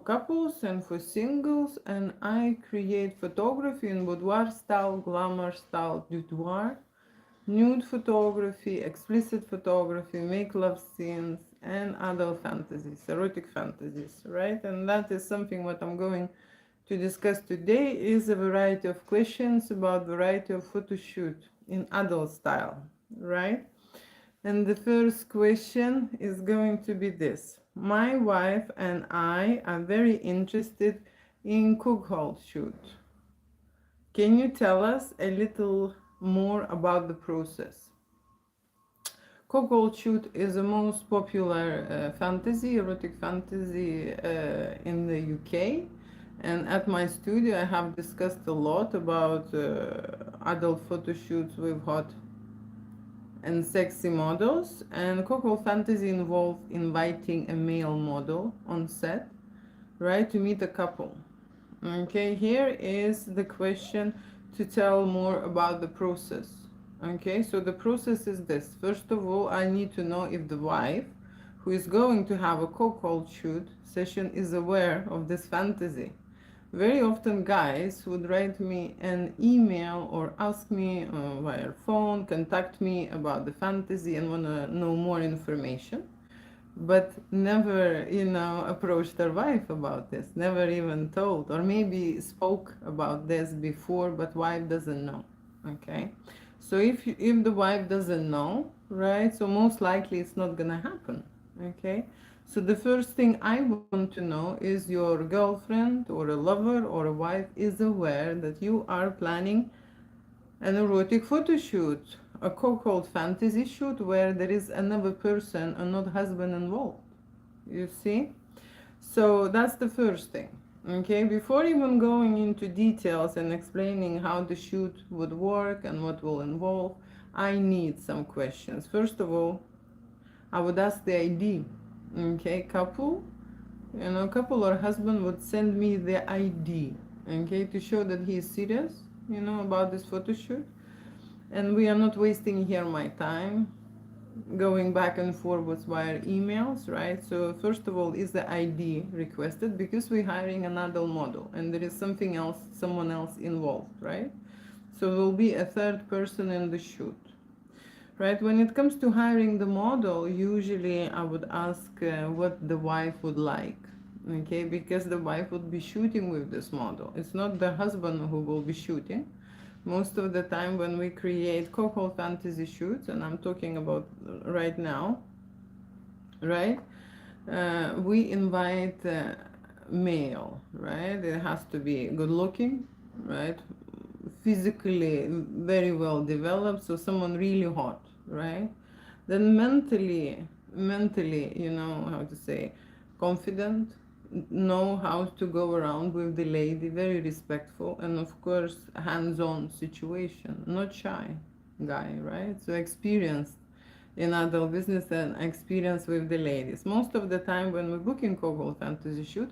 couples and for singles, and I create photography in boudoir style, glamour style, boudoir, nude photography, explicit photography, make love scenes, and adult fantasies, erotic fantasies, right? And that is something what I'm going to discuss today is a variety of questions about variety of photo shoot in adult style, right? And the first question is going to be this. My wife and I are very interested in CUCKOLD shoot. Can you tell us a little more about the process? CUCKOLD shoot is the most popular fantasy, erotic fantasy in the UK. And at my studio, I have discussed a lot about adult photo shoots with hot and sexy models. And CUCKOLD fantasy involves inviting a male model on set, right, to meet a couple. Okay, here is the question to tell more about the process. Okay, so the process is this. First of all, I need to know if the wife who is going to have a CUCKOLD shoot session is aware of this fantasy. Very often guys would write me an email or ask me via phone, contact me about the fantasy and want to know more information, but never, approached their wife about this, never even told, or maybe spoke about this before, but wife doesn't know. Okay, so if the wife doesn't know, right, so most likely it's not gonna happen. Okay, so the first thing I want to know is your girlfriend or a lover or a wife is aware that you are planning an erotic photo shoot, a CUCKOLD fantasy shoot where there is another person and not husband involved. You see? So that's the first thing. Okay, before even going into details and explaining how the shoot would work and what will involve, I need some questions. First of all, I would ask the ID. Okay, couple or husband would send me the ID, okay, to show that he is serious, about this photo shoot. And we are not wasting here my time going back and forwards via emails, right? So first of all, is the ID requested because we're hiring another model and there is someone else involved, right? So there will be a third person in the shoot. Right, when it comes to hiring the model, usually I would ask what the wife would like, okay, because the wife would be shooting with this model. It's not the husband who will be shooting. Most of the time when we create CUCKOLD fantasy shoots, and I'm talking about right now, right, we invite male, right? It has to be good looking, right? Physically very well developed, so someone really hot, right? Then mentally, how to say, confident, know how to go around with the lady, very respectful, and of course hands-on situation, not shy guy, right? So experienced in adult business and experience with the ladies. Most of the time when we're booking CUCKOLD fantasy shoot,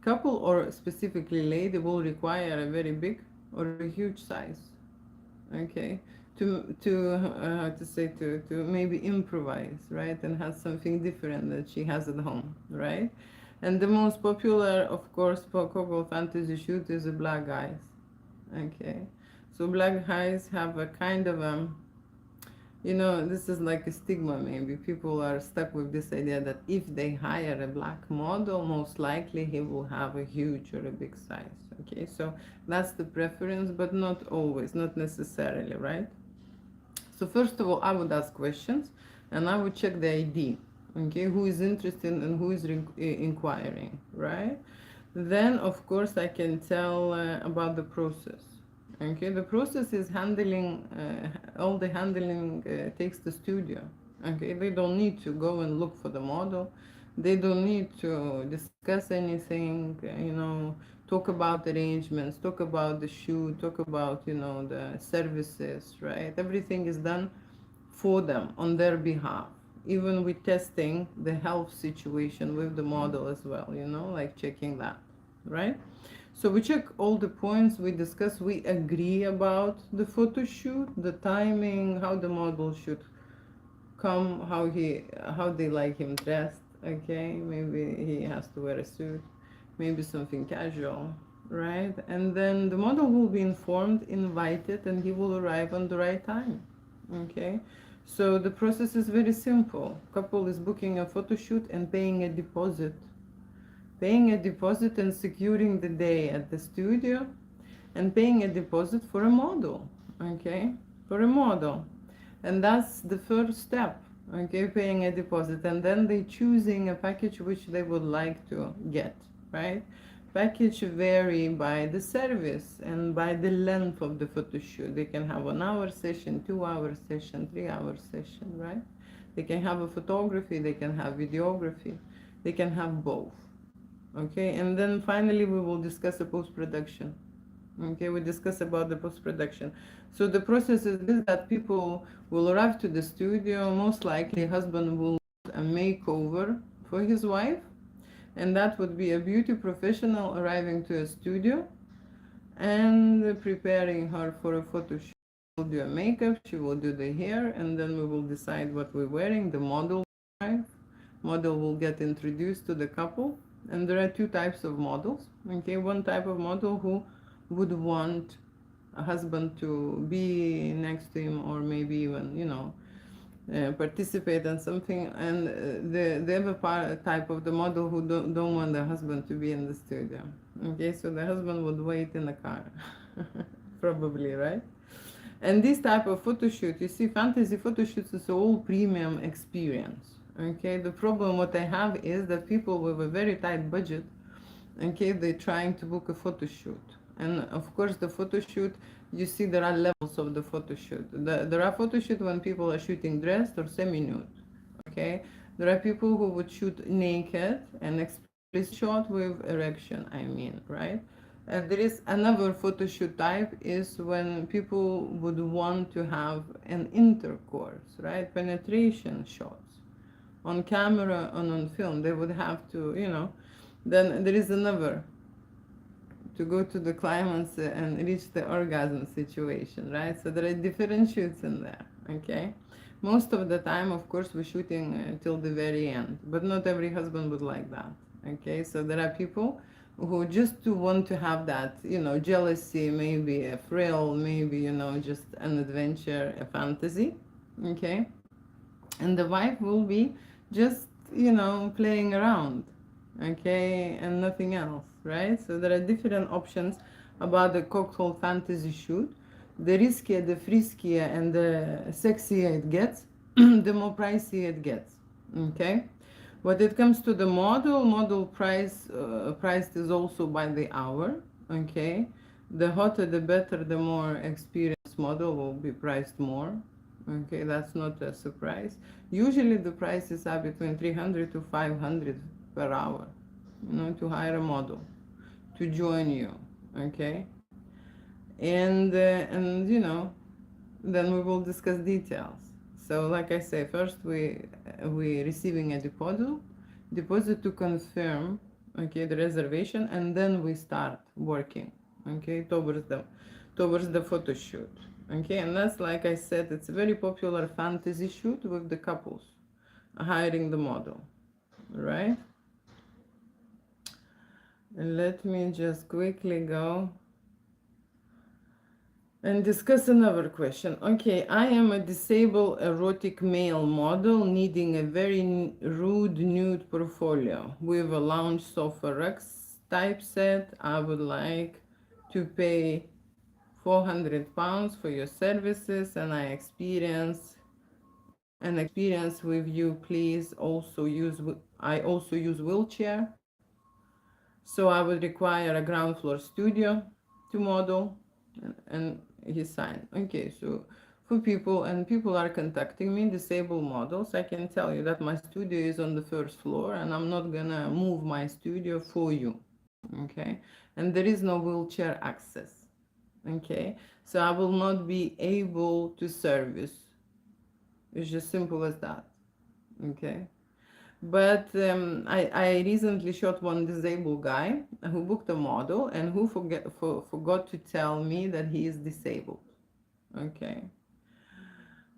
couple or specifically lady will require a very big or a huge size, okay, to maybe improvise, right, and have something different that she has at home, right? And the most popular, of course, for CUCKOLD fantasy shoot is the black guys, okay. So black guys have a kind of this is like a stigma. Maybe people are stuck with this idea that if they hire a black model, most likely he will have a huge or a big size. Okay, so that's the preference, but not always, not necessarily, right? So first of all, I would ask questions and I would check the ID, okay, who is interested and who is inquiring, right? Then, of course, I can tell about the process. Okay, the process is handling, all the handling takes the studio. Okay, they don't need to go and look for the model. They don't need to discuss anything, talk about arrangements, talk about the shoot, talk about, the services, right? Everything is done for them on their behalf. Even with testing the health situation with the model as well, like checking that, right? So we check all the points we discuss. We agree about the photo shoot, the timing, how the model should come, how they like him dressed. Okay, maybe he has to wear a suit. maybe something casual, right? And then the model will be informed, invited, and he will arrive on the right time. Okay, so the process is very simple. Couple is booking a photo shoot and paying a deposit and securing the day at the studio, and paying a deposit for a model. Okay, for a model, and that's the first step. Okay, paying a deposit, and then they choosing a package which they would like to get, right? Package vary by the service and by the length of the photo shoot. They can have 1 hour session, 2 hour session, 3 hour session, right? They can have a photography, they can have videography, they can have both. Okay, and then finally we will discuss the post-production. Okay, we discuss about the post-production. So the process is this, that people will arrive to the studio. Most likely husband will do a makeover for his wife, and that would be a beauty professional arriving to a studio and preparing her for a photo shoot. She will do a makeup, she will do the hair, and then we will decide what we're wearing. The model will arrive. Model will get introduced to the couple, and there are two types of models. Okay, one type of model who would want a husband to be next to him, or maybe even, participate in something, and the other type of the model who don't want the husband to be in the studio. Okay, so the husband would wait in the car. Probably, right? And this type of photo shoot, you see, fantasy photo shoots is all premium experience. Okay, the problem what I have is that people with a very tight budget, okay, they're trying to book a photo shoot. And of course the photo shoot, you see there are levels of the photo shoot. There are photo shoot when people are shooting dressed or semi-nude. Okay, there are people who would shoot naked and explicit shot with erection, I mean, right? And there is another photo shoot type is when people would want to have an intercourse, right? Penetration shots on camera and on film. They would have to, then there is another to go to the climax and reach the orgasm situation, right? So there are different shoots in there, okay? Most of the time, of course, we're shooting till the very end, but not every husband would like that, okay? So there are people who just to want to have that, jealousy, maybe a thrill, maybe, just an adventure, a fantasy, okay? And the wife will be just, playing around, okay, and nothing else, right? So there are different options about the cocktail fantasy shoot. The riskier, the friskier, and the sexier it gets, the more pricey it gets, okay? When it comes to the model priced is also by the hour, okay? The hotter the better, the more experienced model will be priced more. Okay, that's not a surprise. Usually the prices are between 300 to 500 per hour, to hire a model to join you, okay? And then we will discuss details. So like I say, first we receiving a deposit to confirm, okay, the reservation, and then we start working, okay, towards the photo shoot. Okay, and that's, like I said, it's a very popular fantasy shoot with the couples hiring the model, right? And let me just quickly go and discuss another question. Okay, I am a disabled erotic male model needing a very rude nude portfolio with a lounge sofa Rex typeset. I would like to pay £400 for your services, and I experience with you. Please I also use wheelchair, so I would require a ground floor studio to model, and he signed. Okay, so for people are contacting me, disabled models, I can tell you that my studio is on the first floor, and I'm not gonna move my studio for you, okay? And there is no wheelchair access, okay? So I will not be able to service. It's just simple as that, okay? But I recently shot one disabled guy who booked a model and who forgot to tell me that he is disabled, okay?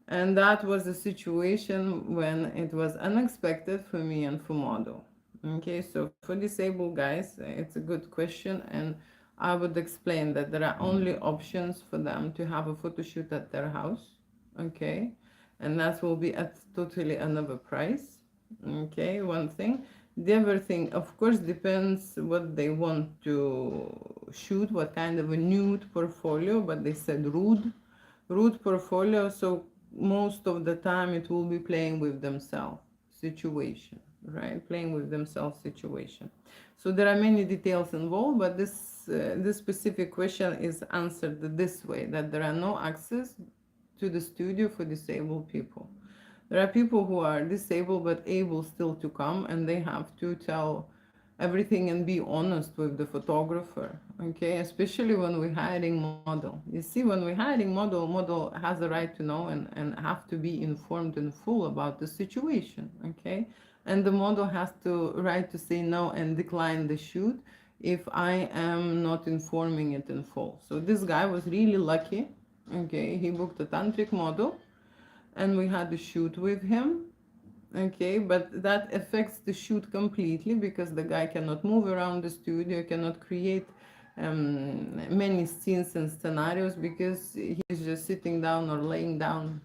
And that was a situation when it was unexpected for me and for model, Okay, so for disabled guys, it's a good question, and I would explain that there are only options for them to have a photo shoot at their house. Okay, and that will be at totally another price. Okay, one thing. The other thing, of course, depends what they want to shoot, what kind of a nude portfolio, but they said rude portfolio, so most of the time it will be playing with themselves situation, right? Playing with themselves situation. So there are many details involved, but this specific question is answered this way, that there are no access to the studio for disabled people. There are people who are disabled but able still to come, and they have to tell everything and be honest with the photographer. Okay, especially when we're hiring model. You see, when we're hiring model has the right to know and have to be informed in full about the situation. Okay, and the model has to right to say no and decline the shoot if I am not informing it in full. So this guy was really lucky. Okay, he booked a tantric model and we had to shoot with him. Okay, but that affects the shoot completely because the guy cannot move around the studio, cannot create many scenes and scenarios because he's just sitting down or laying down,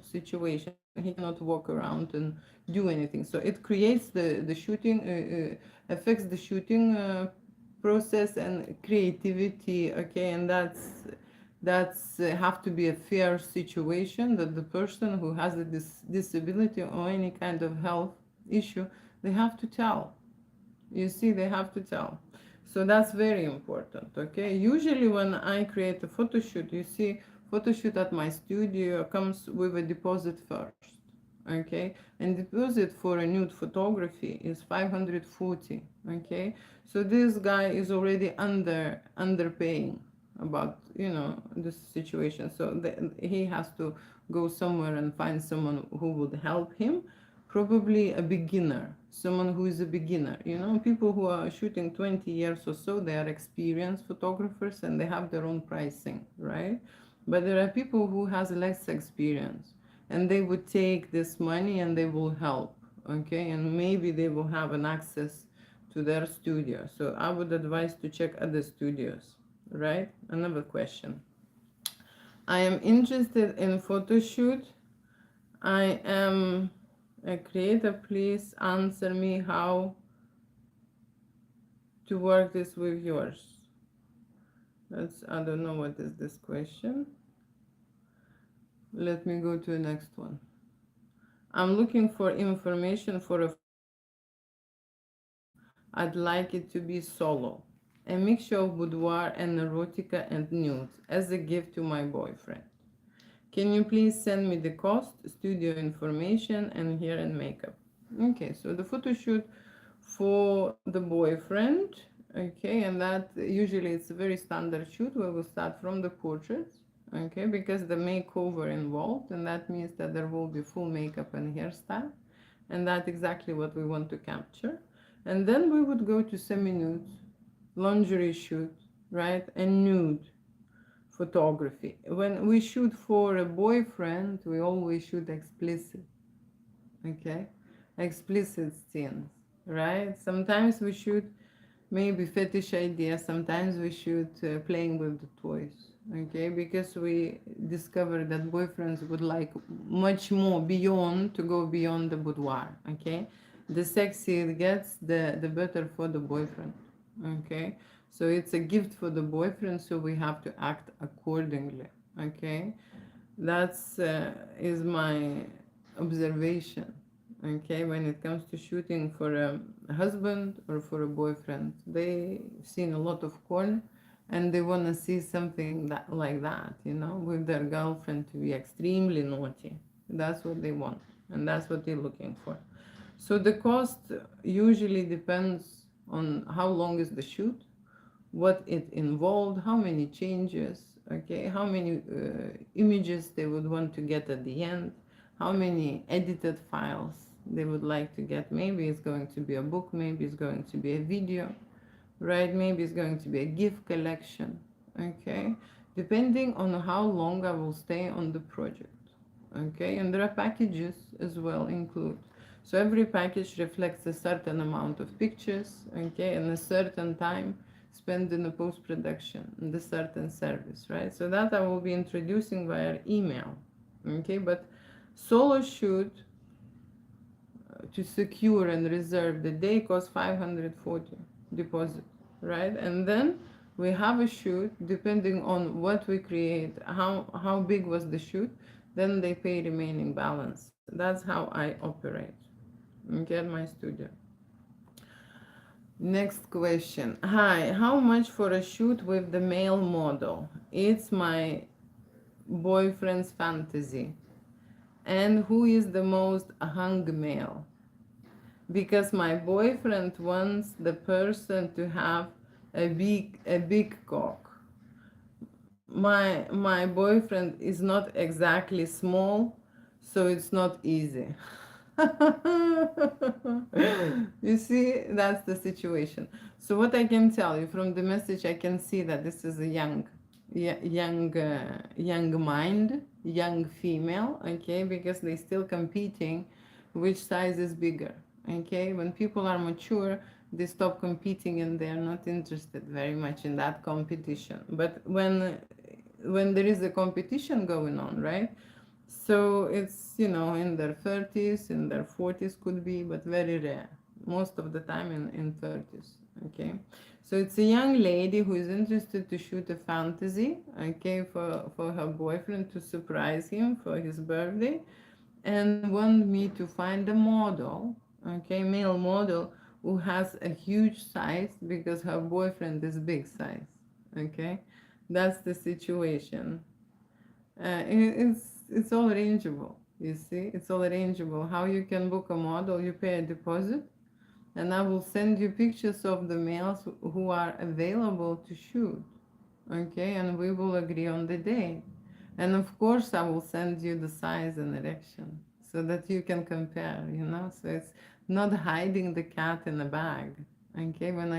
situation. He cannot walk around and do anything. So it creates the shooting, affects the shooting process and creativity. Okay, and that's have to be a fair situation that the person who has a disability or any kind of health issue, they have to tell. You see, they have to tell. So that's very important. Okay, usually when I create a photo shoot, you see, photo shoot at my studio comes with a deposit first. Okay, and deposit for a nude photography is 540. Okay, so this guy is already underpaying about this situation, so he has to go somewhere and find someone who would help him, probably a beginner, someone who is a beginner. People who are shooting 20 years or so, they are experienced photographers and they have their own pricing, right? But there are people who has less experience, and they would take this money and they will help. Okay, and maybe they will have an access to their studio. So I would advise to check other studios, right? Another question. I am interested in photo shoot. I am a creator. Please answer me how to work this with yours. I don't know what is this question. Let me go to the next one. I'm looking for information for a photoshoot. I'd like it to be solo, a mixture of boudoir and erotica and nudes as a gift to my boyfriend. Can you please send me the cost, studio information, and hair and makeup? Okay, so the photo shoot for the boyfriend. Okay, and that usually it's a very standard shoot where we'll start from the portraits. Okay, because the makeover involved, and that means that there will be full makeup and hairstyle, and that's exactly what we want to capture. And then we would go to semi-nude, lingerie shoot, right, and nude photography. When we shoot for a boyfriend, we always shoot explicit, okay? Explicit scenes, right? Sometimes we shoot maybe fetish ideas, sometimes we shoot playing with the toys, okay? Because we discovered that boyfriends would like much more beyond, to go beyond the boudoir, okay? The sexier it gets, the better for the boyfriend, okay? So it's a gift for the boyfriend, so we have to act accordingly, okay? That's is my observation, okay? When it comes to shooting for a husband or for a boyfriend, they've seen a lot of porn, and they want to see something like that, with their girlfriend to be extremely naughty. That's what they want, and that's what they're looking for. So the cost usually depends on how long is the shoot, what it involved, how many changes, okay, how many images they would want to get at the end, how many edited files they would like to get. Maybe it's going to be a book, maybe it's going to be a video, right? Maybe it's going to be a gift collection, okay? Depending on how long I will stay on the project, okay? And there are packages as well include. So every package reflects a certain amount of pictures, okay, and a certain time spent in the post-production and the certain service, right? So that I will be introducing via email, okay. But solo shoot to secure and reserve the day costs 540 deposit, right? And then we have a shoot depending on what we create, how big was the shoot, then they pay remaining balance. That's how I operate, okay, at my studio. Next question. Hi, how much for a shoot with the male model? It's my boyfriend's fantasy. And who is the most hung male? Because my boyfriend wants the person to have a big cock. My boyfriend is not exactly small, so it's not easy. You see, that's the situation. So what I can tell you from the message, I can see that this is a young mind, young female, okay, because they're still competing which size is bigger, okay. When people are mature, they stop competing and they're not interested very much in that competition. But when there is a competition going on, right? So it's, in their 30s, in their 40s could be, but very rare. Most of the time in 30s, okay? So it's a young lady who is interested to shoot a fantasy, okay, for her boyfriend to surprise him for his birthday, and want me to find a model, okay, male model who has a huge size because her boyfriend is big size, okay? That's the situation. It's all arrangeable. You see, it's all arrangeable. How you can book a model? You pay a deposit, and I will send you pictures of the males who are available to shoot. Okay, and we will agree on the day. And of course, I will send you the size and erection so that you can compare. So it's not hiding the cat in a bag. Okay, when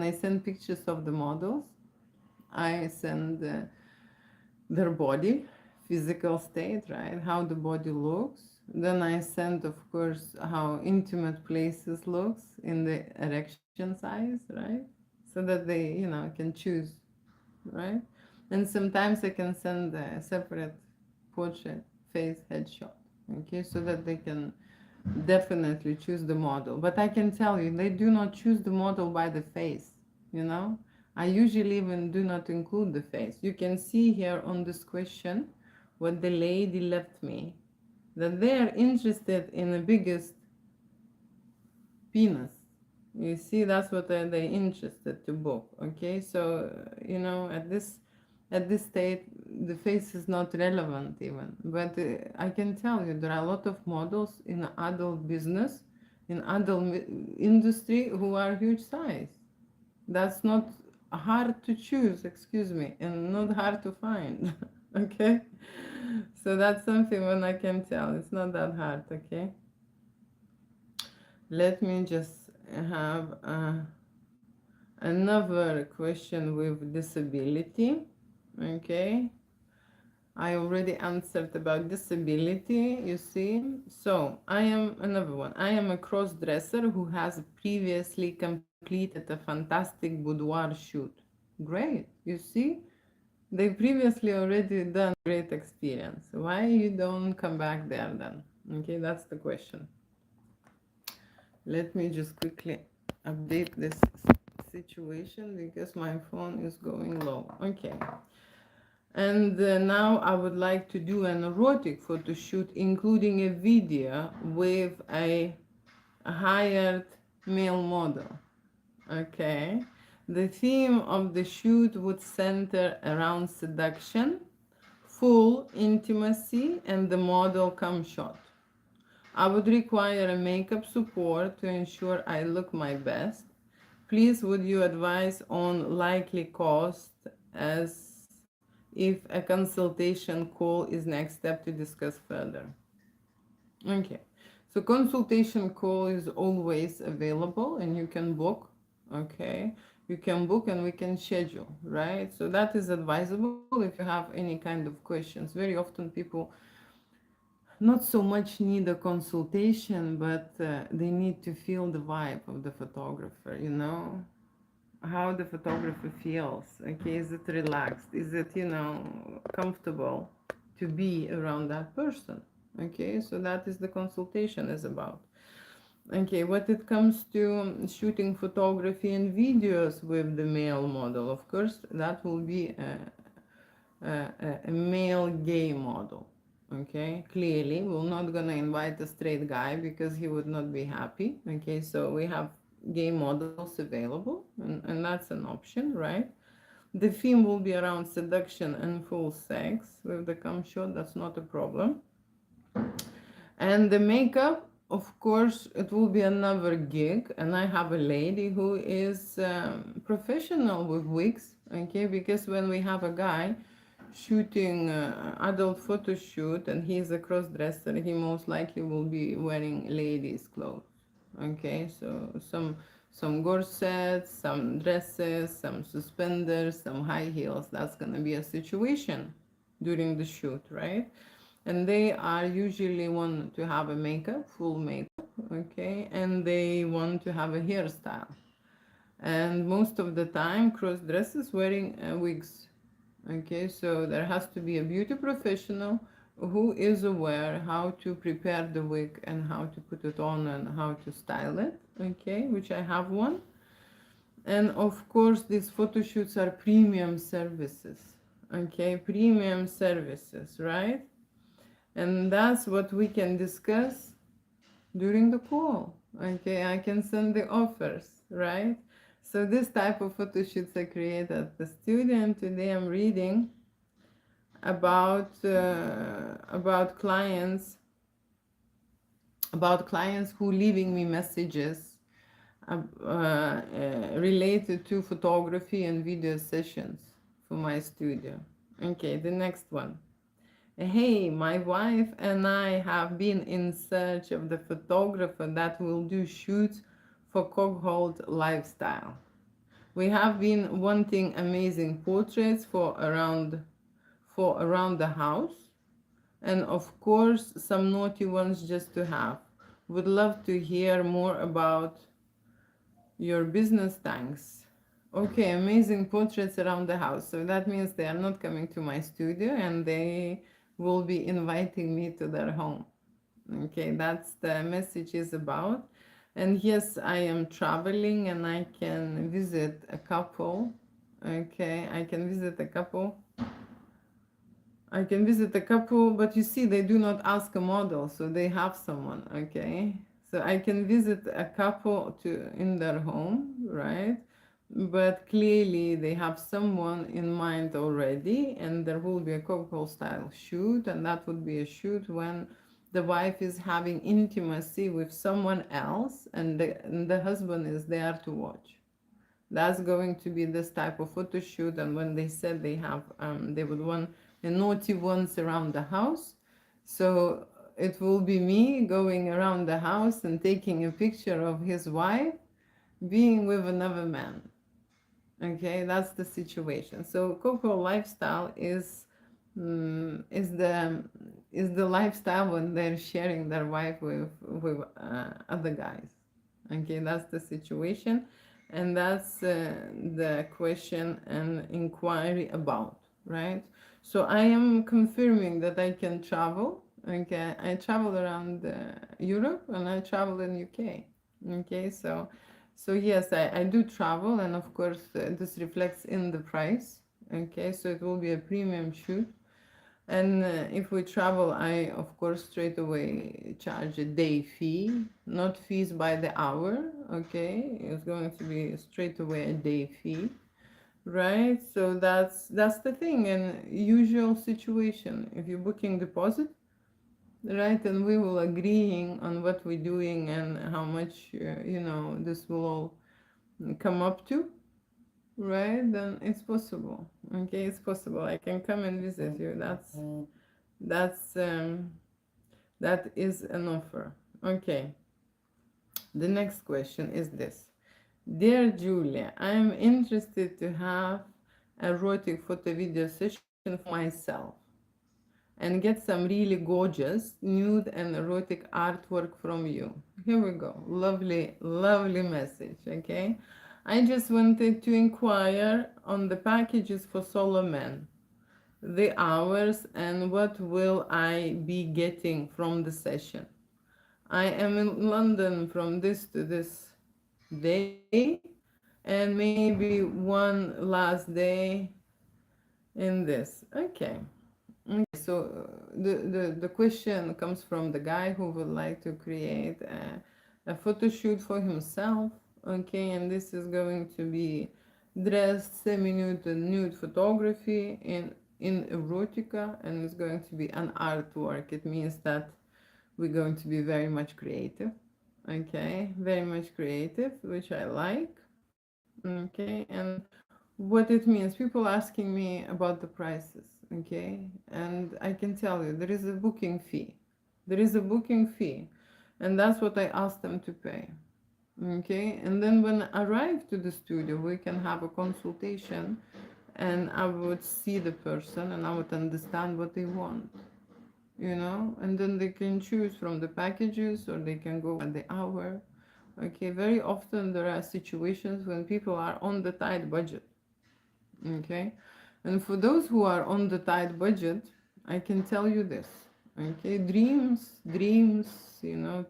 I send pictures of the models, I send. Their body, physical state, right? How the body looks. Then I send, of course, how intimate places looks in the erection size, right? So that they, can choose, right? And sometimes I can send a separate portrait, face, headshot, okay, so that they can definitely choose the model. But I can tell you, they do not choose the model by the face, you know. I usually even do not include the face. You can see here on this question what the lady left me, that they are interested in the biggest penis. You see, that's what they interested to book. Okay, so at this state, the face is not relevant even. But I can tell you, there are a lot of models in adult business, in adult industry who are huge size. That's not hard to choose, excuse me, and not hard to find. Okay, so that's something when I can tell. It's not that hard. Okay. Let me just have another question with disability. Okay. I already answered about disability, you see. So I am another one. I am a cross-dresser who has previously completed a fantastic boudoir shoot. Great. You see, they previously already done great experience. Why you don't come back there then? Okay, that's the question. Let me just quickly update this situation because my phone is going low. Okay. And now I would like to do an erotic photo shoot, including a video with a hired male model. Okay. The theme of the shoot would center around seduction, full intimacy, and the model come shot. I would require a makeup support to ensure I look my best. Please would you advise on likely cost as if a consultation call is next step to discuss further. Okay, so consultation call is always available and you can book, okay? You can book and we can schedule, right? So that is advisable if you have any kind of questions. Very often people not so much need a consultation, but they need to feel the vibe of the photographer, you know, how the photographer feels. Okay, is it relaxed? Is it, you know, comfortable to be around that person? Okay, so that is the consultation is about. Okay, what it comes to shooting photography and videos with the male model, of course, that will be a male gay model. Okay, clearly, we're not gonna invite a straight guy because he would not be happy. Okay, so we have gay models available, and that's an option, right? The theme will be around seduction and full sex with the cum shot, that's not a problem. And the makeup, of course, it will be another gig. And I have a lady who is professional with wigs, okay? Because when we have a guy shooting adult photo shoot and he's a cross-dresser, he most likely will be wearing ladies' clothes, okay? So some corsets, some dresses, some suspenders, some high heels. That's gonna be a situation during the shoot, right? And they are usually want to have a makeup, full makeup, okay, and they want to have a hairstyle. And most of the time, cross dressers wearing wigs, okay. So there has to be a beauty professional who is aware how to prepare the wig and how to put it on and how to style it, okay, which I have one. And of course, these photo shoots are premium services, okay, premium services, right? And that's what we can discuss during the call. Okay, I can send the offers, right? So this type of photo shoots I create at the studio, and today I'm reading about clients, who leaving me messages related to photography and video sessions for my studio. Okay, the next one. Hey, my wife and I have been in search of the photographer that will do shoots for CUCKOLD lifestyle. We have been wanting amazing portraits for around the house, and of course some naughty ones just to have. Would love to hear more about your business, thanks. Okay, amazing portraits around the house. So that means they are not coming to my studio and they will be inviting me to their home. Okay, that's the message is about. And yes, I am traveling and I can visit a couple. Okay, I can visit a couple. But you see, they do not ask a model, so they have someone, okay? So I can visit a couple to in their home, right? But clearly they have someone in mind already, and there will be a cocktail style shoot, and that would be a shoot when the wife is having intimacy with someone else, and the husband is there to watch. That's going to be this type of photo shoot. And when they said they would want a naughty ones around the house, so it will be me going around the house and taking a picture of his wife being with another man. Okay, that's the situation. So Coco lifestyle is the lifestyle when they're sharing their wife with other guys. Okay, that's the situation, and that's the question and inquiry about, right? So I am confirming that I can travel. Okay, I travel around Europe and I travel in UK. Okay, so yes, I do travel, and of course this reflects in the price. Okay, so it will be a premium shoot. And if we travel, I of course straight away charge a day fee, not fees by the hour. Okay, it's going to be straight away a day fee, right? So that's the thing. And usual situation, if you're booking deposit, right, and we will agreeing on what we're doing and how much this will all come up to, right, then it's possible. Okay, it's possible. I can come and visit you. That's that is an offer. Okay, the next question is this. Dear Julia, I am interested to have erotic photo video session for myself. and get some really gorgeous nude and erotic artwork from you. Here we go. Lovely, lovely message, okay? I just wanted to inquire on the packages for solo men, the hours, and what will I be getting from the session. I am in London from this to this day, and maybe one last day in this. Okay. Okay, so the question comes from the guy who would like to create a photo shoot for himself. Okay, and this is going to be dressed, semi-nude and nude photography in erotica, and it's going to be an artwork. It means that we're going to be very much creative. Okay, very much creative, which I like. Okay, and what it means, people asking me about the prices. Okay, and I can tell you there is a booking fee. There is a booking fee, and that's what I asked them to pay. Okay, and then when I arrive to the studio, we can have a consultation, and I would see the person and I would understand what they want, and then they can choose from the packages or they can go at the hour. Okay, very often there are situations when people are on the tight budget. Okay, and for those who are on the tight budget, I can tell you this. Okay, dreams,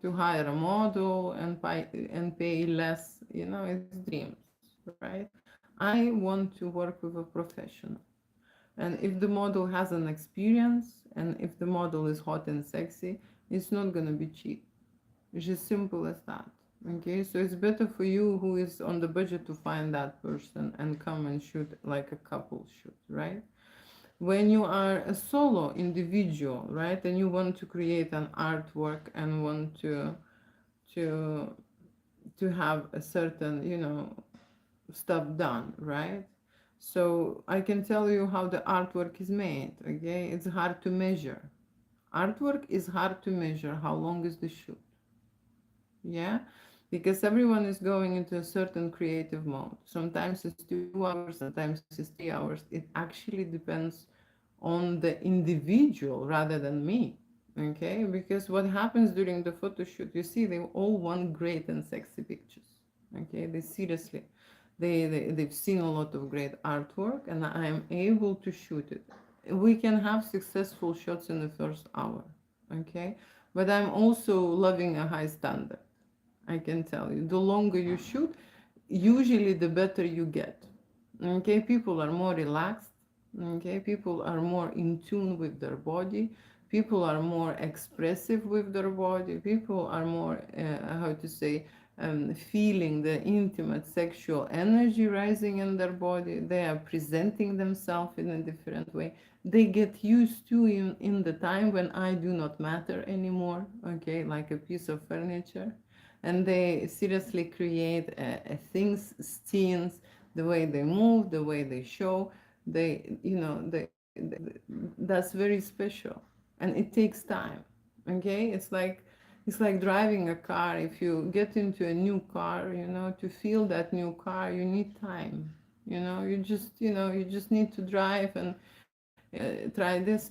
to hire a model and pay less, it's dreams, right? I want to work with a professional. And if the model has an experience and if the model is hot and sexy, it's not going to be cheap. It's just simple as that. Okay, so it's better for you who is on the budget to find that person and come and shoot like a couple shoot, right? When you are a solo individual, right, and you want to create an artwork and want to to have a certain, stuff done, right? So I can tell you how the artwork is made, okay? It's hard to measure. Artwork is hard to measure. How long is the shoot? Yeah, because everyone is going into a certain creative mode. Sometimes it's 2 hours, sometimes it's 3 hours. It actually depends on the individual rather than me. Okay, because what happens during the photo shoot, you see, they all want great and sexy pictures. Okay, they seriously, they've seen a lot of great artwork, and I am able to shoot it. We can have successful shots in the first hour. Okay, but I'm also loving a high standard. I can tell you, the longer you shoot, usually the better you get. Okay, people are more relaxed. Okay, people are more in tune with their body. People are more expressive with their body. People are more, how to say, feeling the intimate sexual energy rising in their body. They are presenting themselves in a different way. They get used to in the time when I do not matter anymore. Okay, like a piece of furniture, and they seriously create things, scenes, the way they move, the way they show. That's very special, and it takes time. Okay, it's like driving a car. If you get into a new car, to feel that new car, you need time. You just need to drive and try this.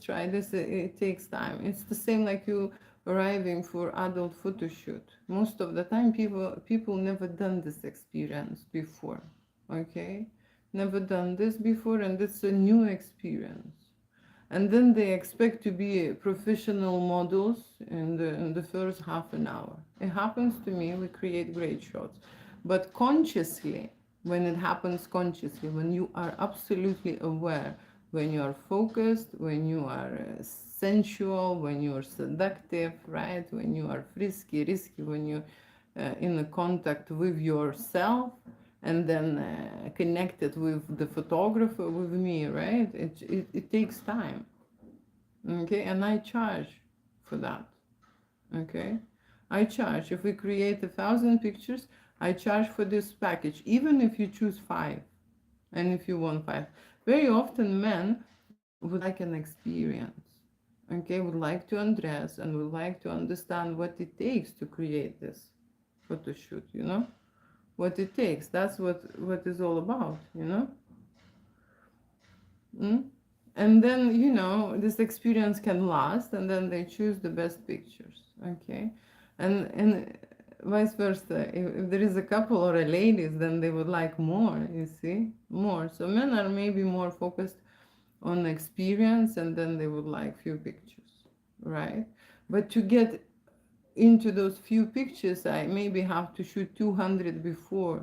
It takes time. It's the same like you arriving for adult photo shoot. Most of the time, people never done this experience before. Okay, never done this before, and it's a new experience. And then they expect to be professional models in the first half an hour. It happens to me. We create great shots, but consciously, when it happens consciously, when you are absolutely aware, when you are focused, when you are sensual, when you are seductive, right? When you are frisky, risky, when you in a contact with yourself, and then connected with the photographer, with me, right? It takes time. Okay, and I charge for that. Okay, I charge. If we create 1,000 pictures, I charge for this package, even if you choose five, and if you want five. Very often men would like an experience. Okay, would like to undress and would like to understand what it takes to create this photo shoot, what it takes. That's what is all about. Mm? And then, you know, this experience can last, and then they choose the best pictures. Okay. And vice versa, if there is a couple or a ladies, then they would like more, you see, more. So men are maybe more focused on experience, and then they would like few pictures, right? But to get into those few pictures, I maybe have to shoot 200 before,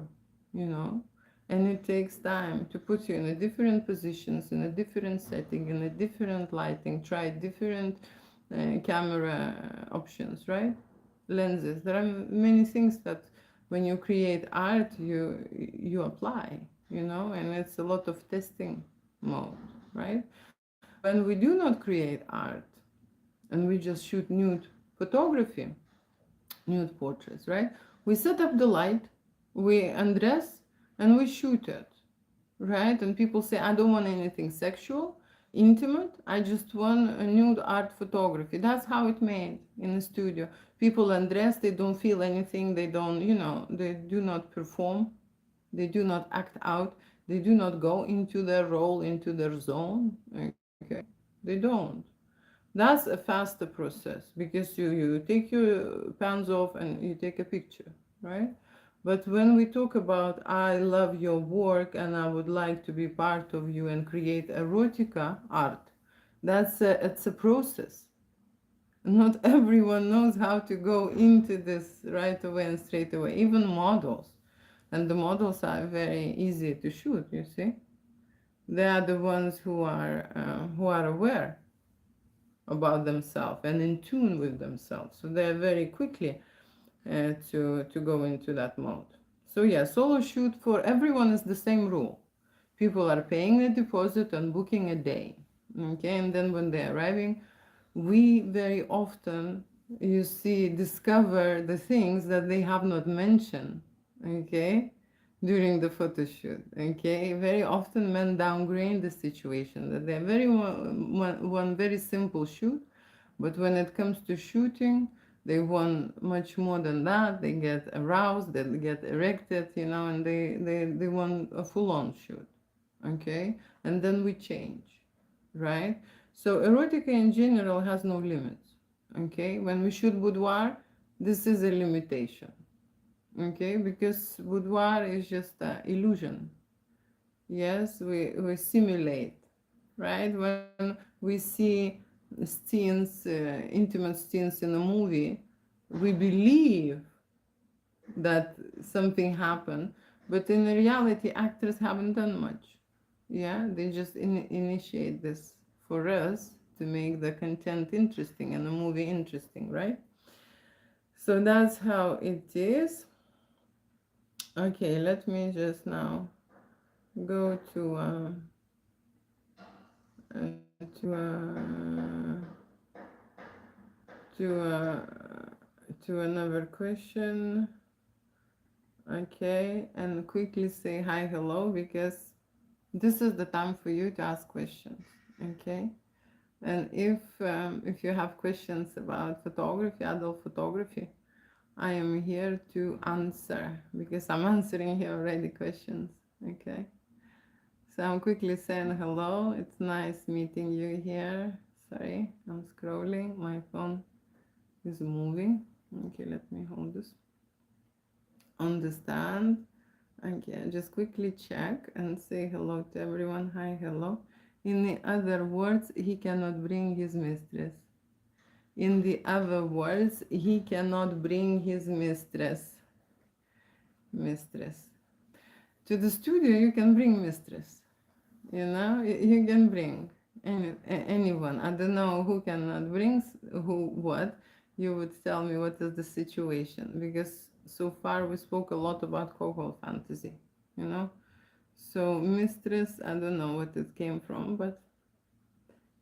you know, and it takes time to put you in a different positions, in a different setting, in a different lighting, try different camera options, right? Lenses. There are many things that when you create art, you apply, you know, and it's a lot of testing mode, right? When we do not create art and we just shoot nude photography, nude portraits, right? We set up the light, we undress, and we shoot it, right? And people say, I don't want anything sexual, intimate. I just want a nude art photography. That's how it made in the studio. People undress, they don't feel anything, they don't, you know, they do not perform, they do not act out, they do not go into their role, into their zone. Okay, they don't. That's a faster process because you take your pants off and you take a picture, right? But when we talk about I love your work and I would like to be part of you and create erotica art, it's a process. Not everyone knows how to go into this right away and straight away, even models. And the models are very easy to shoot, you see. They are the ones who are aware about themselves and in tune with themselves. So they're very quickly to go into that mode. So yeah, solo shoot for everyone is the same rule. People are paying a deposit and booking a day. Okay, and then when they're arriving, we very often, you see, discover the things that they have not mentioned. Okay, during the photo shoot. Okay, very often men downgrade the situation that they're very one very simple shoot, but when it comes to shooting, they want much more than that. They get aroused, they get erected, you know, and they want a full-on shoot. Okay, and then we change, right? So erotica in general has no limits. Okay, when we shoot boudoir, this is a limitation. Okay, because boudoir is just an illusion. Yes, we simulate, right? When we see scenes, intimate scenes in a movie, we believe that something happened, but in reality, actors haven't done much. Yeah, they just initiate this for us to make the content interesting and the movie interesting, right? So that's how it is. Okay, let me just now go to to uh, to another question. Okay, and quickly say hi, hello, because this is the time for you to ask questions. Okay, and if you have questions about photography, adult photography, I am here to answer because I'm answering here already questions. Okay. So I'm quickly saying hello. It's nice meeting you here. Sorry, I'm scrolling. My phone is moving. Okay, let me hold this. Understand. Okay, just quickly check and say hello to everyone. Hi, hello. In the other words, he cannot bring his mistress. In the other words, he cannot bring his mistress. Mistress. To the studio, you can bring mistress. You know, you can bring anyone. I don't know who cannot bring who what. You would tell me what is the situation because so far we spoke a lot about CUCKOLD fantasy. You know, so mistress. I don't know what it came from, but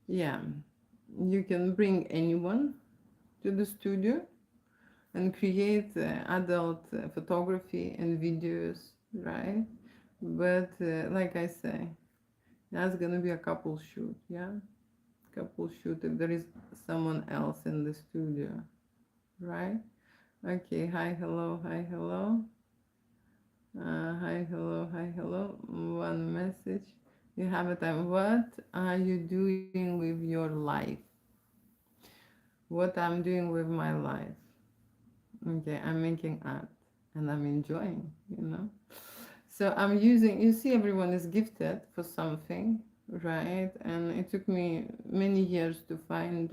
yeah, you can bring anyone to the studio and create adult photography and videos, right? But like I say, that's gonna be a couple shoot, yeah? Couple shoot if there is someone else in the studio, right? Okay, hi, hello, hi, hello. Hi, hello, hi, hello. One message. You have a time. What are you doing with your life? What I'm doing with my life. Okay, I'm making art and I'm enjoying, you know. So I'm using, you see, everyone is gifted for something, right? And it took me many years to find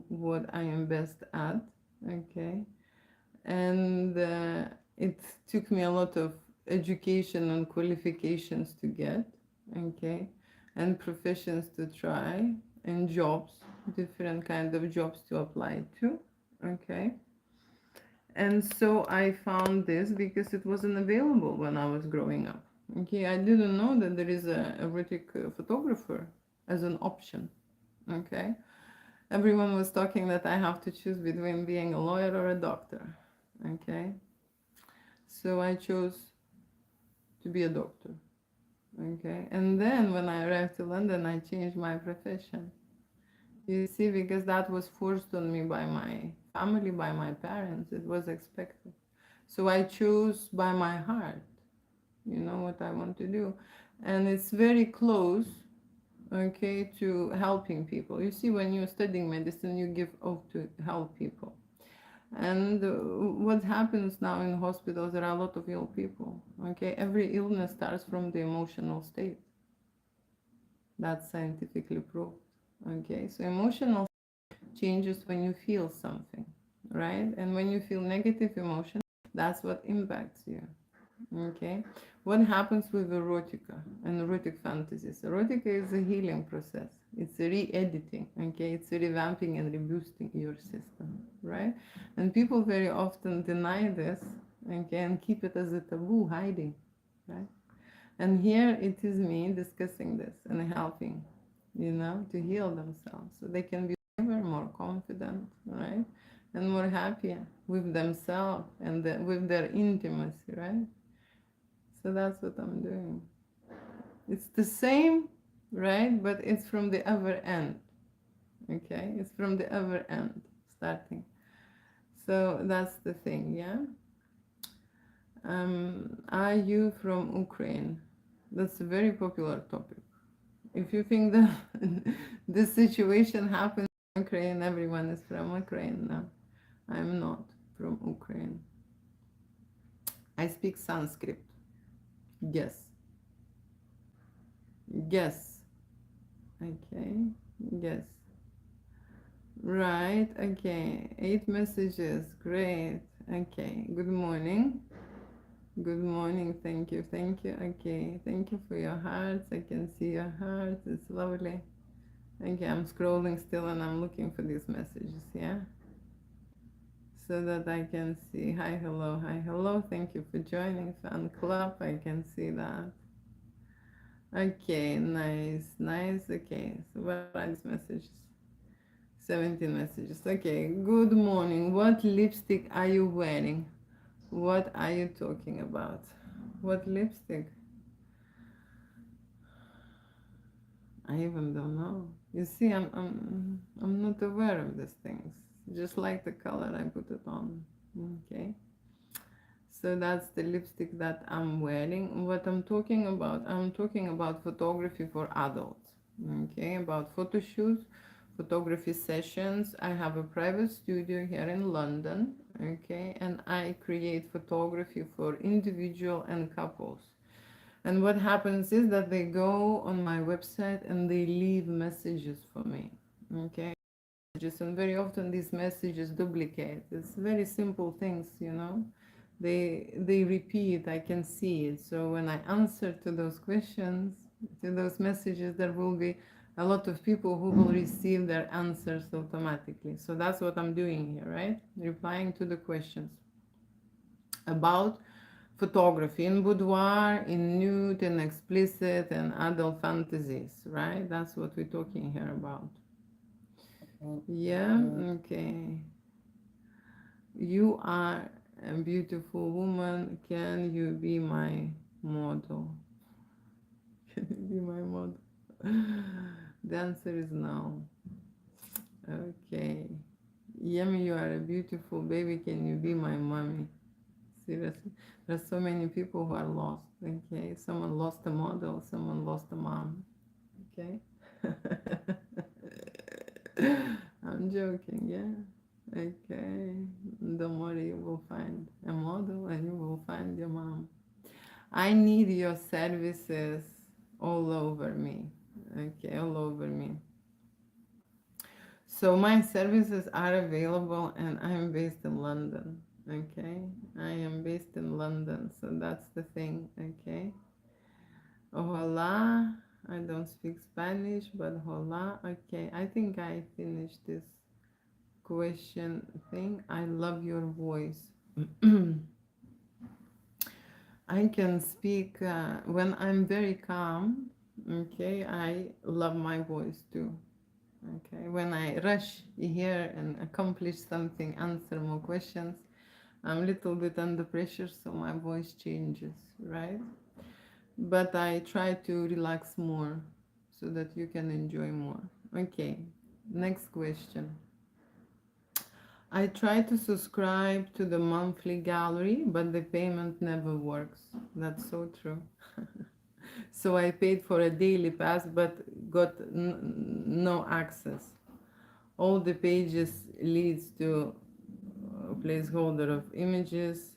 what I am best at, okay? And it took me a lot of education and qualifications to get, okay? And professions to try, and jobs, different kind of jobs to apply to, okay? And so I found this because it wasn't available when I was growing up. Okay, I didn't know that there is a erotic photographer as an option. Okay, everyone was talking that I have to choose between being a lawyer or a doctor. Okay, so I chose to be a doctor. Okay, and then when I arrived to London, I changed my profession. You see, because that was forced on me by my family, by my parents. It was expected. So I chose by my heart, you know, what I want to do. And it's very close, okay, to helping people. You see, when you're studying medicine, you give oath to help people. And what happens now in hospitals, there are a lot of ill people, okay? Every illness starts from the emotional state. That's scientifically proved, okay? So emotional changes when you feel something, right? And when you feel negative emotion, that's what impacts you. Okay, what happens with erotica and erotic fantasies? Erotica is a healing process. It's a re-editing. Okay, it's a revamping and reboosting your system, right? And people very often deny this, okay, and keep it as a taboo, hiding, right? And here it is me discussing this and helping, you know, to heal themselves so they can be ever more confident, right? And more happier with themselves and with their intimacy, right? So that's what I'm doing. It's the same, right? But it's from the other end. Okay? It's from the other end starting. So that's the thing, yeah? Are you from Ukraine? That's a very popular topic. If you think that this situation happens in Ukraine, everyone is from Ukraine. No, I'm not from Ukraine. I speak Sanskrit. Yes. Yes. Okay. Yes. Right, okay. 8 messages. Great. Okay. Good morning. Good morning. Thank you. Thank you. Okay. Thank you for your hearts. I can see your hearts. It's lovely. Okay, I'm scrolling still and I'm looking for these messages, yeah? So that I can see. Hi, hello, hi, hello. Thank you for joining fan club. I can see that. Okay, nice, nice. Okay, so what are these messages? 17 messages. Okay, good morning. What lipstick are you wearing? What are you talking about? What lipstick? I even don't know. You see, I'm not aware of these things. Just like the color, I put it on. Okay. So that's the lipstick that I'm wearing. What I'm talking about photography for adults. Okay, about photo shoots, photography sessions. I have a private studio here in London. Okay, and I create photography for individual and couples. And what happens is that they go on my website and they leave messages for me. Okay, and very often these messages duplicate. It's very simple things, you know. They repeat. I can see it. So when I answer to those questions, to those messages, there will be a lot of people who will receive their answers automatically. So that's what I'm doing here, right? Replying to the questions about photography in boudoir, in nude, in explicit, and adult fantasies, right? That's what we're talking here about. Yeah, okay. You are a beautiful woman. Can you be my model? Can you be my model? The answer is no. Okay. Yummy, you are a beautiful baby. Can you be my mommy? Seriously, there's so many people who are lost. Okay, someone lost a model, someone lost a mom. Okay. I'm joking, yeah. Okay. Don't worry, you will find a model and you will find your mom. I need your services all over me. Okay, all over me. So my services are available and I'm based in London. Okay, I am based in London, so that's the thing. Okay. Hola. I don't speak Spanish, but hola. Okay, I think I finished this question thing. I love your voice. I can speak when I'm very calm. Okay, I love my voice too. Okay, when I rush here and accomplish something, answer more questions, I'm a little bit under pressure, so my voice changes, right? But I try to relax more so that you can enjoy more. Okay, next question. I try to subscribe to the monthly gallery, but the payment never works. That's so true. So I paid for a daily pass, but got no access. All the pages leads to a placeholder of images.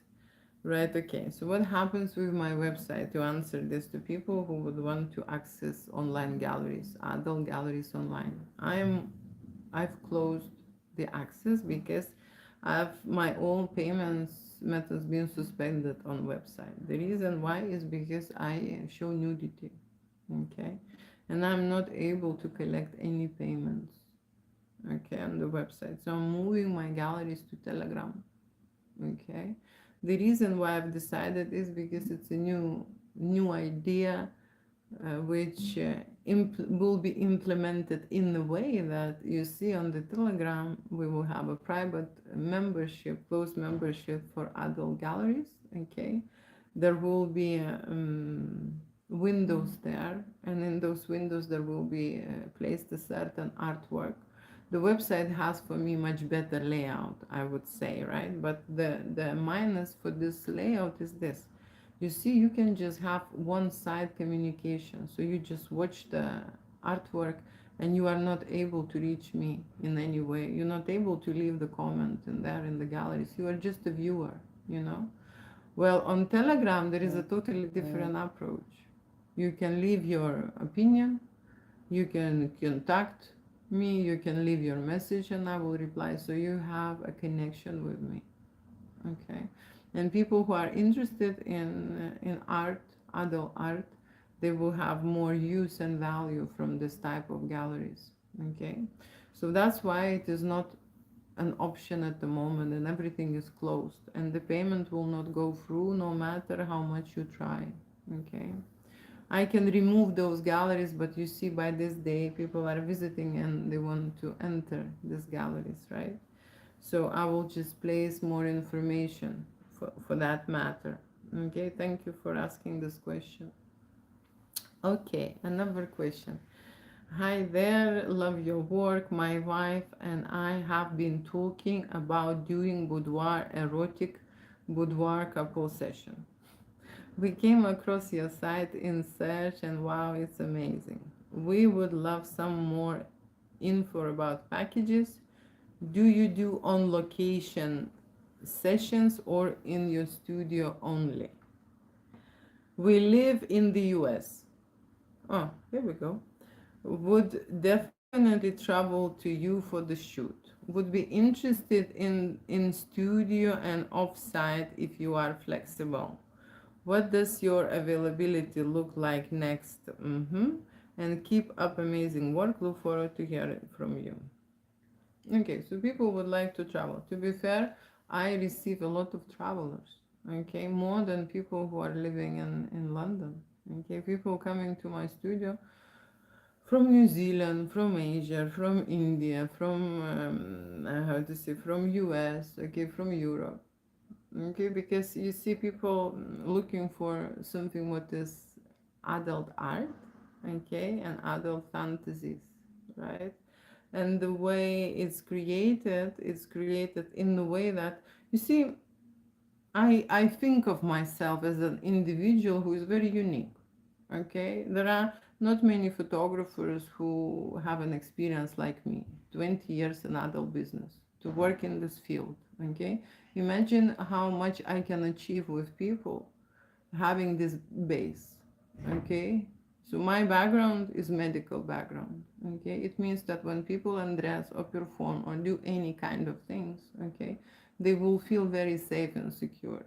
Right, okay. So what happens with my website to answer this to people who would want to access online galleries, adult galleries online? I've closed the access because I've my own payments methods been suspended on website. The reason why is because I show nudity, okay, and I'm not able to collect any payments, okay, on the website. So I'm moving my galleries to Telegram, okay. The reason why I've decided is because it's a new idea which will be implemented in the way that you see on the Telegram. We will have a private membership, closed membership for adult galleries. Okay, there will be windows there, and in those windows there will be placed a certain artwork. The website has for me much better layout, I would say, right? But the minus for this layout is this: you see, you can just have one side communication. So you just watch the artwork and you are not able to reach me in any way. You're not able to leave the comment in there in the galleries. You are just a viewer, you know. Well, on Telegram, there is a totally different approach. You can leave your opinion, you can contact me, you can leave your message and I will reply. So you have a connection with me. Okay, and people who are interested in art, adult art, they will have more use and value from this type of galleries. Okay, so that's why it is not an option at the moment, and everything is closed, and the payment will not go through no matter how much you try. Okay, I can remove those galleries, but you see, by this day people are visiting and they want to enter these galleries, right? So I will just place more information for that matter. Okay, thank you for asking this question. Okay, another question. Hi there, love your work. My wife and I have been talking about doing boudoir, erotic boudoir couple session. We came across your site in search and wow, it's amazing. We would love some more info about packages. Do you do on location sessions or in your studio only? We live in the US. Oh, here we go. Would definitely travel to you for the shoot. Would be interested in studio and offsite if you are flexible. What does your availability look like next? And keep up amazing work. Look forward to hear it from you. Okay, so people would like to travel. To be fair, I receive a lot of travelers, okay, more than people who are living in London. Okay, people coming to my studio from New Zealand, from Asia, from India, from, how to say, from US, okay, from Europe. Okay, because you see people looking for something what is adult art, okay, and adult fantasies, right? And the way it's created in the way that, you see, I think of myself as an individual who is very unique. Okay, there are not many photographers who have an experience like me, 20 years in adult business, to work in this field. Okay, imagine how much I can achieve with people having this base. Okay, so my background is medical background. Okay, it means that when people undress or perform or do any kind of things, okay, they will feel very safe and secure.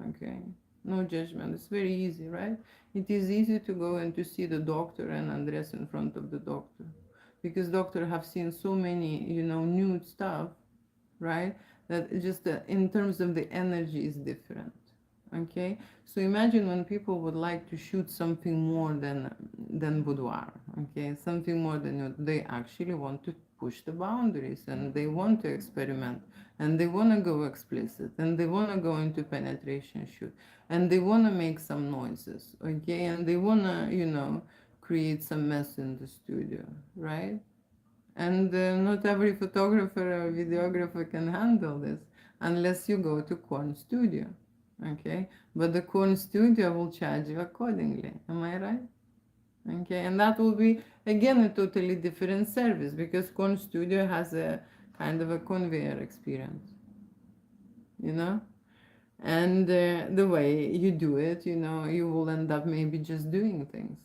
Okay, no judgment. It's very easy, right? It is easy to go and to see the doctor and undress in front of the doctor, because doctor have seen so many, nude stuff, right? That just in terms of the energy is different. Okay, so imagine when people would like to shoot something more than boudoir. Okay, something more than they actually want to push the boundaries, and they want to experiment, and they want to go explicit, and they want to go into penetration shoot, and they want to make some noises. Okay, and they want to create some mess in the studio, right? And not every photographer or videographer can handle this unless you go to Corn Studio. Okay, but the Corn Studio will charge you accordingly. Am I right? Okay, and that will be again a totally different service, because Corn Studio has a kind of a conveyor experience, you know? And the way you do it, you will end up maybe just doing things,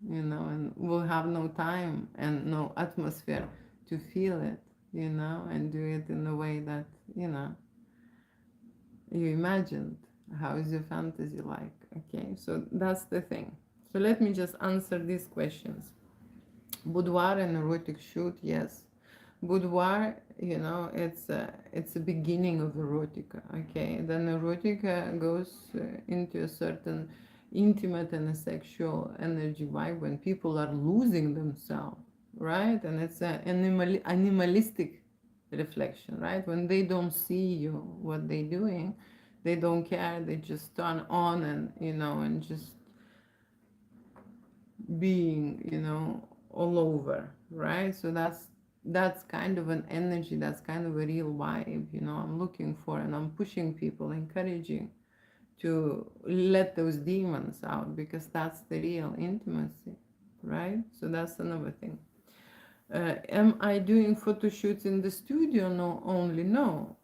and will have no time and no atmosphere to feel it, and do it in a way that, you imagined. How is your fantasy like? Okay, so that's the thing. So let me just answer these questions. Boudoir and erotic shoot, yes. Boudoir, it's a beginning of erotica. Okay, then erotica goes into a certain intimate and a sexual energy vibe when people are losing themselves, right? And it's an animalistic reflection, right? When they don't see you, what they're doing, they don't care. They just turn on, and and just being, all over, right? So that's kind of an energy, that's kind of a real vibe, I'm looking for, and I'm pushing people, encouraging to let those demons out, because that's the real intimacy, right? So that's another thing. Am I doing photo shoots in the studio? No, only no.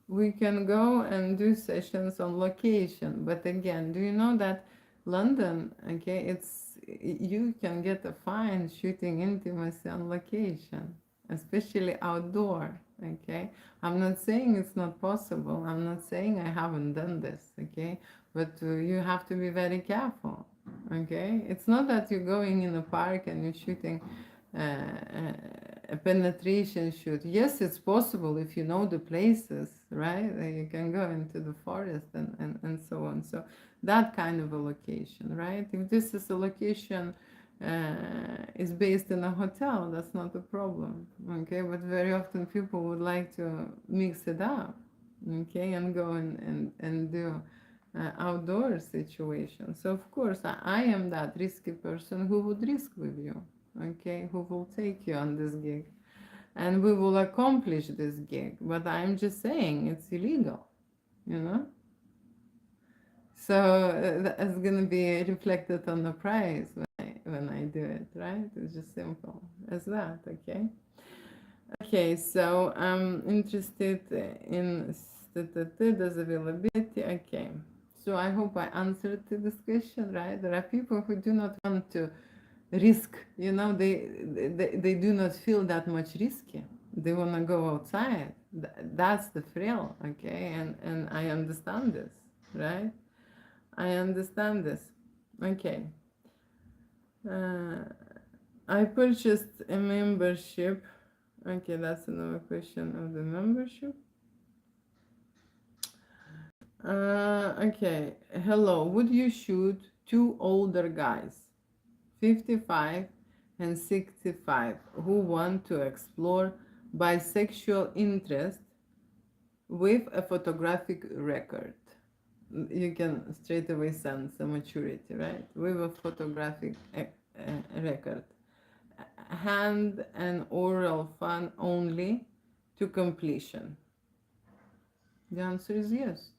We can go and do sessions on location, but again, do you know that London, okay, you can get a fine shooting intimacy on location, especially outdoor. Okay, I'm not saying it's not possible, I'm not saying I haven't done this, okay, but you have to be very careful. Okay, it's not that you're going in a park and you're shooting a penetration shoot. Yes, it's possible if you know the places, right? You can go into the forest and so on. So that kind of a location, right? If this is a location is based in a hotel, that's not a problem, okay? But very often people would like to mix it up, okay, and go and do outdoor situations. So of course I am that risky person who would risk with you, okay, who will take you on this gig, and we will accomplish this gig. But I'm just saying it's illegal, you know. So that's gonna be reflected on the price when I do it, right? It's just simple as that, okay? Okay, so I'm interested in does availability. Okay, so I hope I answered to this question, right? There are people who do not want to risk, they do not feel that much risky. They want to go outside. That's the thrill, okay? And I understand this, right? I understand this. Okay. I purchased a membership. Okay, that's another question of the membership. Okay. Hello. Would you shoot two older guys, 55 and 65, who want to explore bisexual interest with a photographic record? You can straight away sense the maturity, right? With a photographic record. Hand and oral fun only to completion. The answer is yes.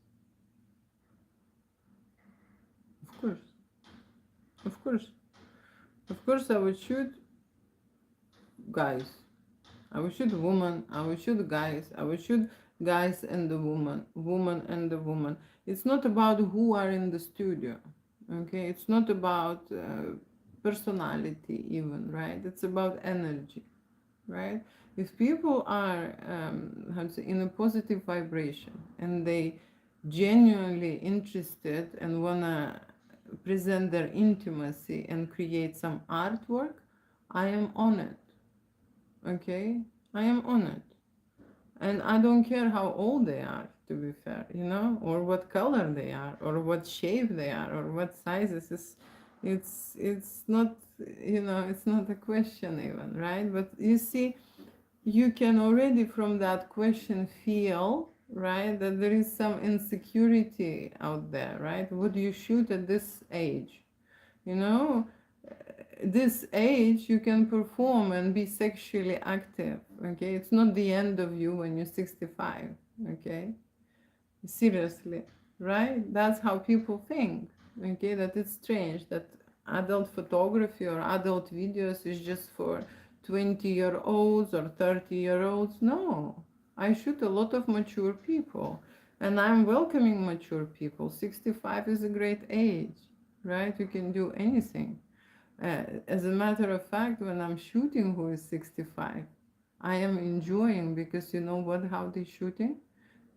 course, of course, of course. I would shoot guys. I would shoot woman. I would shoot guys. I would shoot guys and the woman and the woman. It's not about who are in the studio. Okay, it's not about personality even, right? It's about energy, right? If people are how to say, in a positive vibration and they genuinely interested and wanna present their intimacy and create some artwork, I am on it. Okay, I am on it, and I don't care how old they are, to be fair, or what color they are, or what shape they are, or what sizes. It's not, it's not a question even, right? But you see, you can already from that question feel, right, that there is some insecurity out there, right? Would you shoot at this age? You know, this age you can perform and be sexually active. Okay, it's not the end of you when you're 65. Okay, seriously, right? That's how people think. Okay, that it's strange that adult photography or adult videos is just for 20-year-olds or 30-year-olds. No, I shoot a lot of mature people, and I'm welcoming mature people. 65 is a great age, right? You can do anything. As a matter of fact, when I'm shooting who is 65, I am enjoying, because you know what, how they shooting?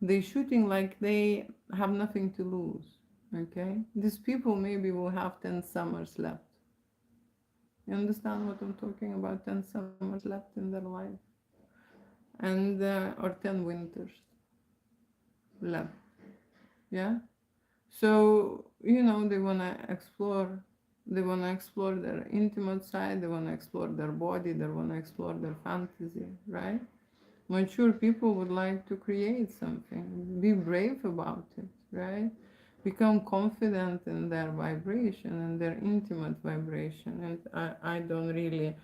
They shooting like they have nothing to lose. Okay? These people maybe will have 10 summers left. You understand what I'm talking about? 10 summers left in their life. And or 10 winters left. Yeah? So, they wanna explore. They wanna explore their intimate side. They wanna explore their body. They wanna explore their fantasy, right? Mature people would like to create something. Be brave about it, right? Become confident in their vibration and their intimate vibration. And I don't really,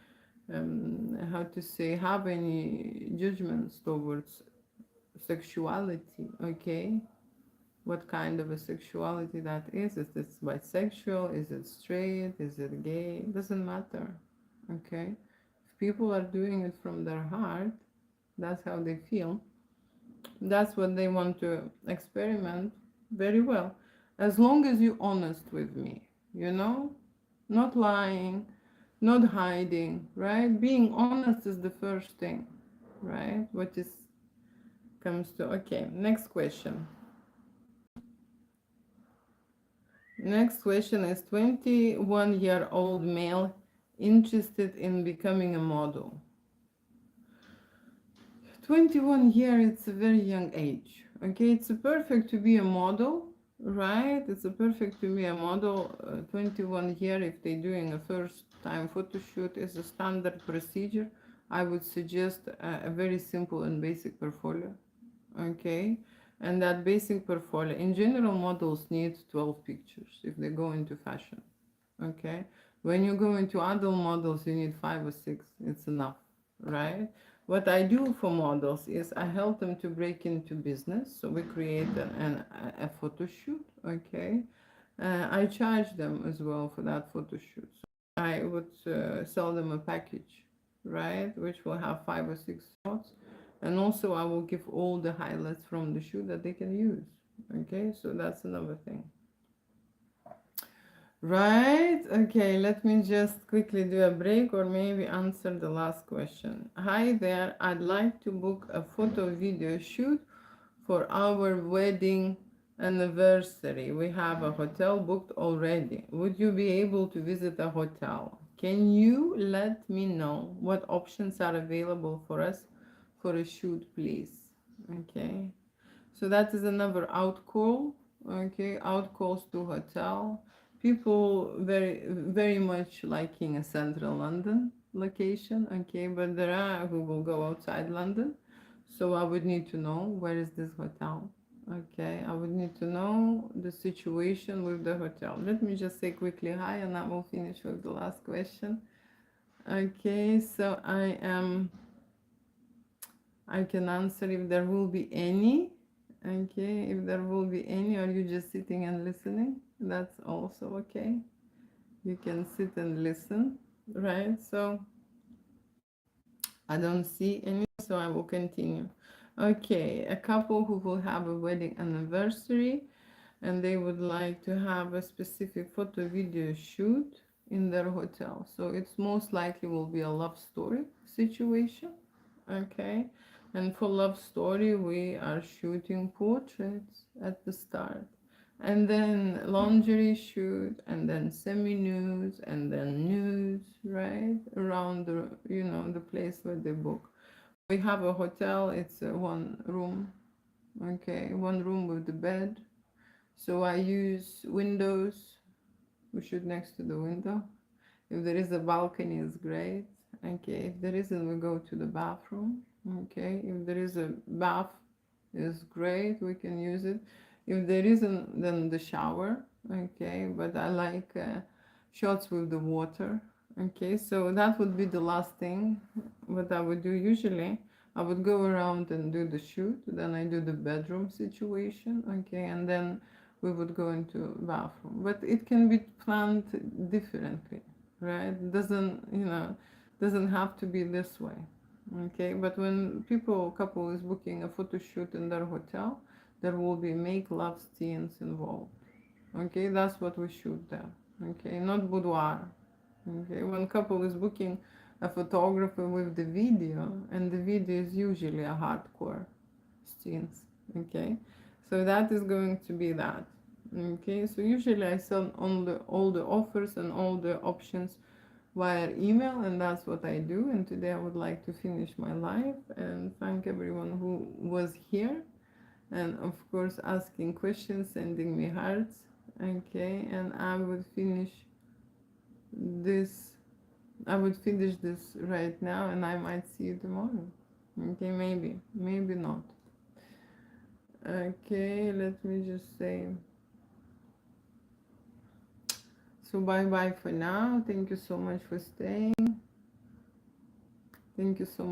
how to say, have any judgments towards sexuality, okay? What kind of a sexuality that is it bisexual, is it straight, is it gay? It doesn't matter, okay? If people are doing it from their heart, that's how they feel, that's what they want to experiment, very well, as long as you're honest with me, not lying, not hiding, right? Being honest is the first thing, right? What is comes to, okay, next question. Next question is 21-year-old male interested in becoming a model. 21 years, it's a very young age. Okay, it's a perfect to be a model, right? It's a perfect to be a model. 21 years, if they're doing a first time photo shoot, is a standard procedure. I would suggest a very simple and basic portfolio. Okay, and that basic portfolio, in general, models need 12 pictures if they go into fashion. Okay, when you go into adult models, you need 5 or 6. It's enough, right? What I do for models is I help them to break into business. So we create a photo shoot. Okay, I charge them as well for that photo shoot. So I would sell them a package, right, which will have 5 or 6 shots, and also I will give all the highlights from the shoot that they can use. Okay, so that's another thing. Right, okay, let me just quickly do a break or maybe answer the last question. Hi there, I'd like to book a photo video shoot for our wedding anniversary. We have a hotel booked already. Would you be able to visit a hotel? Can you let me know what options are available for us for a shoot, please? Okay, so that is another out call. Okay, out calls to hotel. People very much liking a central London location. Okay, but there are who will go outside London. So I would need to know where is this hotel. Okay, I would need to know the situation with the hotel. Let me just say quickly hi, and I will finish with the last question. Okay, so I can answer if there will be any. Okay, if there will be any, are you just sitting and listening? That's also okay. You can sit and listen, right? So I don't see any, so I will continue. Okay, a couple who will have a wedding anniversary and they would like to have a specific photo video shoot in their hotel. So it's most likely will be a love story situation. Okay, and for love story we are shooting portraits at the start, and then lingerie shoot, and then semi nudes, and then nudes, right around the, you know, the place where they book. We have a hotel, it's a one room. Okay, one room with the bed, so I use windows. We shoot next to the window. If there is a balcony, it's great. Okay, if there isn't, we go to the bathroom. Okay, if there is a bath, it's great. We can use it. If there isn't, then the shower. Okay, but I like shots with the water. Okay, so that would be the last thing. What I would do usually, I would go around and do the shoot. Then I do the bedroom situation. Okay, and then we would go into bathroom. But it can be planned differently, right? Doesn't, you know, doesn't have to be this way. Okay, but when couple is booking a photo shoot in their hotel, there will be make love scenes involved. Okay, that's what we shoot there. Okay, not boudoir. Okay, when couple is booking a photographer with the video, and the video is usually a hardcore scenes. Okay, so that is going to be that. Okay, so usually I send all the offers and all the options via email, and that's what I do. And today I would like to finish my live and thank everyone who was here, and of course asking questions, sending me hearts. Okay, and this I would finish this right now, and I might see you tomorrow. Okay, maybe not. Okay, let me just say so. Bye bye for now. Thank you so much for staying. Thank you so much